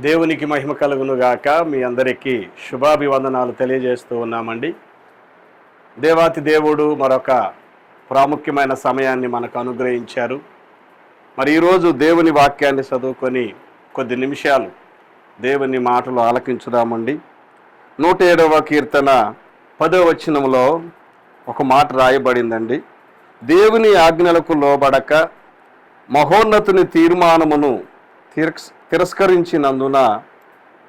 దేవునికి మహిమ కలుగును గాక. మీ అందరికీ శుభాభివందనాలు తెలియజేస్తూ ఉన్నామండి. దేవాతి దేవుడు మరొక ప్రాముఖ్యమైన సమయాన్ని మనకు అనుగ్రహించారు. మరి ఈరోజు దేవుని వాక్యాన్ని చదువుకొని కొద్ది నిమిషాలు దేవుని మాటలు ఆలకించుదామండి. 107వ కీర్తన 10వ వచనంలో ఒక మాట రాయబడిందండి. దేవుని ఆజ్ఞలకు లోబడక మహోన్నతుని తీర్మానమును తిరస్కరించినందున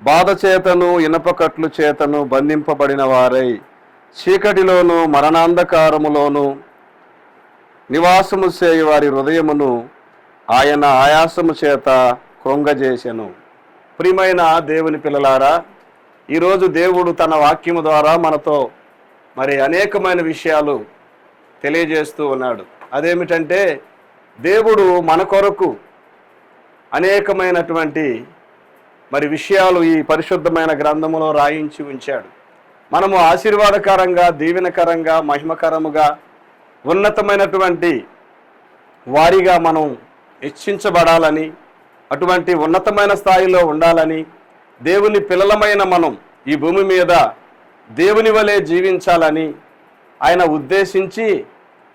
బాధ చేతను ఇనపకట్లు చేతను బంధింపబడిన వారై చీకటిలోను మరణాంధకారములోను నివాసము చేయు వారి హృదయమును ఆయన ఆయాసము చేత కృంగజేసెను. ప్రియమైన దేవుని పిల్లలారా, ఈరోజు దేవుడు తన వాక్యము ద్వారా మనతో అనేకమైన విషయాలు తెలియజేస్తూ ఉన్నాడు. అదేమిటంటే, దేవుడు మన కొరకు అనేకమైనటువంటి విషయాలు ఈ పరిశుద్ధమైన గ్రంథములో రాయించి ఉంచాడు. మనము ఆశీర్వాదకరంగా, దీవెనకరంగా, మహిమకరముగా, ఉన్నతమైనటువంటి వారిగా మనం హెచ్చించబడాలని, అటువంటి ఉన్నతమైన స్థాయిలో ఉండాలని, దేవుని పిల్లలమైన మనం ఈ భూమి మీద దేవుని వలె జీవించాలని ఆయన ఉద్దేశించి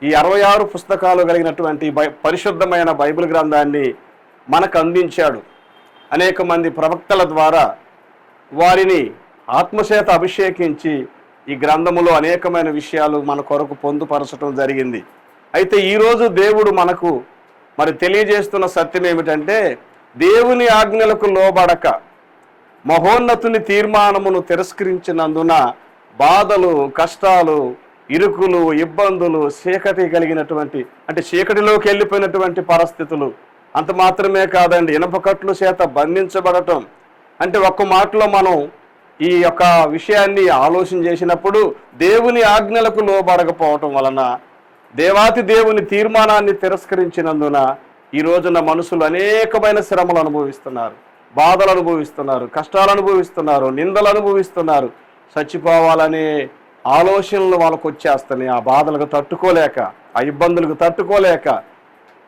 ఈ 66 పుస్తకాలు కలిగినటువంటి పరిశుద్ధమైన బైబిల్ గ్రంథాన్ని మనకు అందించాడు. అనేక మంది ప్రవక్తల ద్వారా వారిని ఆత్మచేత అభిషేకించి ఈ గ్రంథములో అనేకమైన విషయాలు మన కొరకు పొందుపరచడం జరిగింది. అయితే ఈరోజు దేవుడు మనకు తెలియజేస్తున్న సత్యం ఏమిటంటే, దేవుని ఆజ్ఞలకు లోబడక మహోన్నతుని తీర్మానమును తిరస్కరించినందున బాధలు, కష్టాలు, ఇరుకులు, ఇబ్బందులు, చీకటి కలిగినటువంటి చీకటిలోకి వెళ్ళిపోయినటువంటి పరిస్థితులు, అంత మాత్రమే కాదండి, ఇనపకట్లు చేత బంధించబడటం. ఒక్క మాటలో మనం ఈ యొక్క విషయాన్ని ఆలోచన చేసినప్పుడు, దేవుని ఆజ్ఞలకు లోబడకపోవటం వలన, దేవాతి దేవుని తీర్మానాన్ని తిరస్కరించినందున ఈ రోజున మనుషులు అనేకమైన శ్రమలు అనుభవిస్తున్నారు, బాధలు అనుభవిస్తున్నారు, కష్టాలు అనుభవిస్తున్నారు, నిందలు అనుభవిస్తున్నారు. చచ్చిపోవాలనే ఆలోచనలు వాళ్ళకు వచ్చేస్తున్నాయి. ఆ బాధలకు తట్టుకోలేక, ఆ ఇబ్బందులకు తట్టుకోలేక,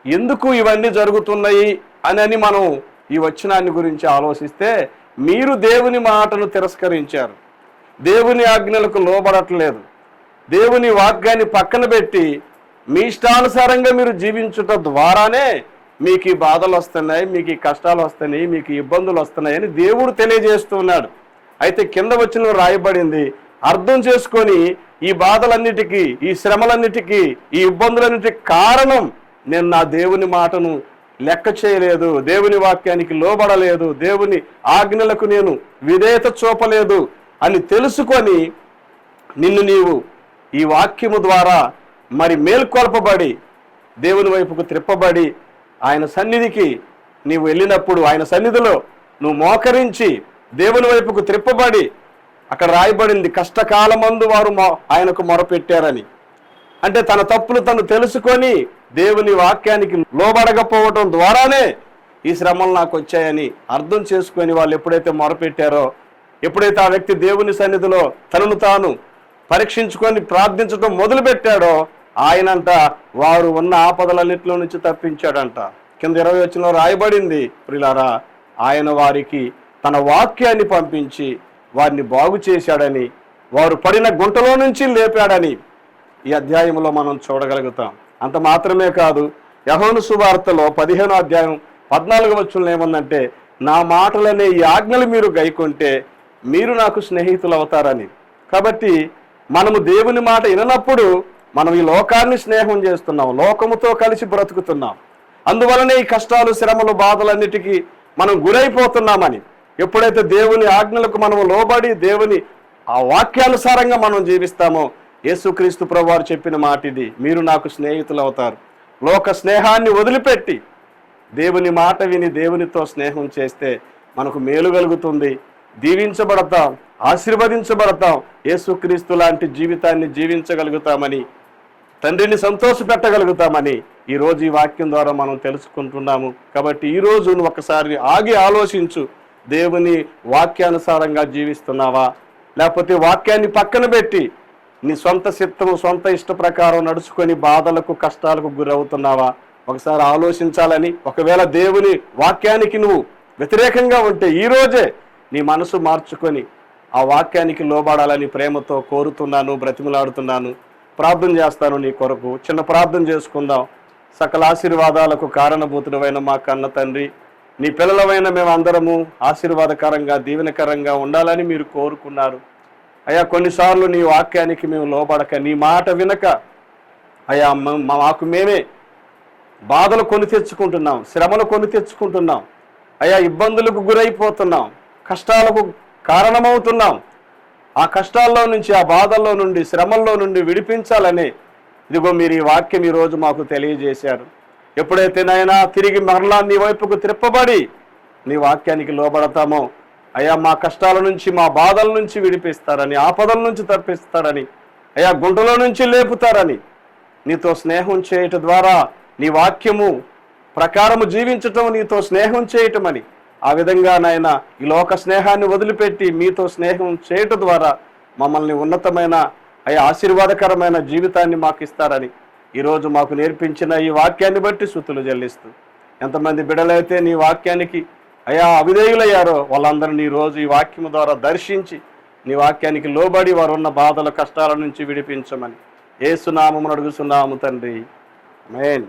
ఎందుకు ఇవన్నీ జరుగుతున్నాయి అని మనం ఈ వచనాన్ని గురించి ఆలోచిస్తే, మీరు దేవుని మాటను తిరస్కరించారు, దేవుని ఆజ్ఞలకు లోబడట్లేదు, దేవుని వాక్యాన్ని పక్కన పెట్టి మీ ఇష్టానుసారంగా మీరు జీవించుట ద్వారానే మీకు ఈ బాధలు వస్తున్నాయి, మీకు ఈ కష్టాలు వస్తున్నాయి, మీకు ఇబ్బందులు వస్తున్నాయని దేవుడు తెలియజేస్తున్నాడు. అయితే కింద వచనంలో రాయబడింది, అర్థం చేసుకొని ఈ బాధలన్నిటికీ, ఈ శ్రమలన్నిటికీ, ఈ ఇబ్బందులన్నిటికీ కారణం నేను నా దేవుని మాటను లెక్క చేయలేదు, దేవుని వాక్యానికి లోబడలేదు, దేవుని ఆజ్ఞలకు నేను విధేయత చూపలేదు అని తెలుసుకొని నిన్ను నీవు ఈ వాక్యము ద్వారా మేల్కొల్పబడి దేవుని వైపుకు త్రిప్పబడి ఆయన సన్నిధికి నీవు వెళ్ళినప్పుడు, ఆయన సన్నిధిలో నువ్వు మోకరించి దేవుని వైపుకు త్రిప్పబడి, అక్కడ రాయబడింది కష్టకాలమందు వారు ఆయనకు మొరపెట్టారని. తన తప్పులు తను తెలుసుకొని దేవుని వాక్యానికి లోబడకపోవటం ద్వారానే ఈ శ్రమలు నాకు వచ్చాయని అర్థం చేసుకొని వాళ్ళు ఎప్పుడైతే మొరపెట్టారో, ఎప్పుడైతే ఆ వ్యక్తి దేవుని సన్నిధిలో తనను తాను పరీక్షించుకొని ప్రార్థించడం మొదలుపెట్టాడో, ఆయనంట వారు ఉన్న ఆపదలన్నింటిలో నుంచి తప్పించాడంట. కింద 20 వచనంలో రాయబడింది, ప్రియులారా, ఆయన వారికి తన వాక్యాన్ని పంపించి వారిని బాగు చేశాడని, వారు పడిన గుంటలో నుంచి లేపాడని ఈ అధ్యాయంలో మనం చూడగలుగుతాం. అంత మాత్రమే కాదు, యోహాను సువార్తలో 15వ అధ్యాయం 14వ వచనంలో ఏముందంటే, నా మాటలనే ఈ ఆజ్ఞలు మీరు గైకొంటే మీరు నాకు స్నేహితులు అవుతారని. కాబట్టి మనము దేవుని మాట విననప్పుడు మనం ఈ లోకాన్ని స్నేహం చేస్తున్నాం, లోకముతో కలిసి బ్రతుకుతున్నాం. అందువలనే ఈ కష్టాలు, శ్రమలు, బాధలన్నిటికీ మనం గురైపోతున్నామని. ఎప్పుడైతే దేవుని ఆజ్ఞలకు మనము లోబడి దేవుని ఆ వాక్యానుసారంగా మనం జీవిస్తామో, యేసుక్రీస్తు ప్రభువారు చెప్పిన మాట ఇది, మీరు నాకు స్నేహితులు అవుతారు. లోక స్నేహాన్ని వదిలిపెట్టి దేవుని మాట విని దేవునితో స్నేహం చేస్తే మనకు మేలు కలుగుతుంది, దీవించబడతాం, ఆశీర్వదించబడతాం, యేసుక్రీస్తు లాంటి జీవితాన్ని జీవించగలుగుతామని, తండ్రిని సంతోషపెట్టగలుగుతామని ఈరోజు ఈ వాక్యం ద్వారా మనం తెలుసుకుంటున్నాము. కాబట్టి ఈరోజు నువ్వు ఒకసారి ఆగి ఆలోచించు, దేవుని వాక్యానుసారంగా జీవిస్తున్నావా, లేకపోతే వాక్యాన్ని పక్కన పెట్టి నీ సొంత చిత్తము, సొంత ఇష్ట ప్రకారం నడుచుకొని బాధలకు, కష్టాలకు గురవుతున్నావా? ఒకసారి ఆలోచించాలని, ఒకవేళ దేవుని వాక్యానికి నువ్వు వ్యతిరేకంగా ఉంటే ఈరోజే నీ మనసు మార్చుకొని ఆ వాక్యానికి లోబడాలని ప్రేమతో కోరుతున్నాను, బ్రతిమలాడుతున్నాను. ప్రార్థన చేస్తాను నీ కొరకు. చిన్న ప్రార్థన చేసుకుందాం. సకల ఆశీర్వాదాలకు కారణభూతుడమైన మా కన్న తండ్రి, నీ పిల్లలమైన మేమందరము ఆశీర్వాదకరంగా దీవెనకరంగా ఉండాలని మీరు కోరుకున్నారు. అయ్యా, కొన్నిసార్లు నీ వాక్యానికి మేము లోబడక, నీ మాట వినక అయ్యా మాకు మేమే బాధలు కొని తెచ్చుకుంటున్నాం, శ్రమలు కొని తెచ్చుకుంటున్నాం. అయ్యా, ఇబ్బందులకు గురైపోతున్నాం, కష్టాలకు కారణమవుతున్నాం. ఆ కష్టాల్లో నుంచి, ఆ బాధల్లో నుండి, శ్రమల్లో నుండి విడిపించాలని ఇదిగో మీరు ఈ వాక్యం ఈరోజు మాకు తెలియజేశారు. ఎప్పుడైతే నాయనా తిరిగి మరలా నీ వైపుకు త్రిప్పబడి నీ వాక్యానికి లోబడతామో అయ్యా, మా కష్టాల నుంచి, మా బాధల నుంచి విడిపిస్తారని, ఆపదల నుంచి తప్పిస్తారని, అయ్యా గుంటలో నుంచి లేపుతారని, నీతో స్నేహం చేయటం ద్వారా, నీ వాక్యము ప్రకారము జీవించటం, నీతో స్నేహం చేయటమని, ఆ విధంగా నాయన ఈ లోక స్నేహాన్ని వదిలిపెట్టి మీతో స్నేహం చేయటం ద్వారా మమ్మల్ని ఉన్నతమైన అయ్యా ఆశీర్వాదకరమైన జీవితాన్ని మాకు ఇస్తారని ఈరోజు మాకు నేర్పించిన ఈ వాక్యాన్ని బట్టి స్తుతులు చెల్లిస్తూ, ఎంతమంది బిడ్డలైతే నీ వాక్యానికి అయ్యా అవిధేయులయ్యారో వాళ్ళందరినీ ఈ రోజు ఈ వాక్యము ద్వారా దర్శించి నీ వాక్యానికి లోబడి వారు ఉన్న బాధల కష్టాల నుంచి విడిపించమని యేసు నామమున అడుగుచున్నాము తండ్రి. ఆమేన్.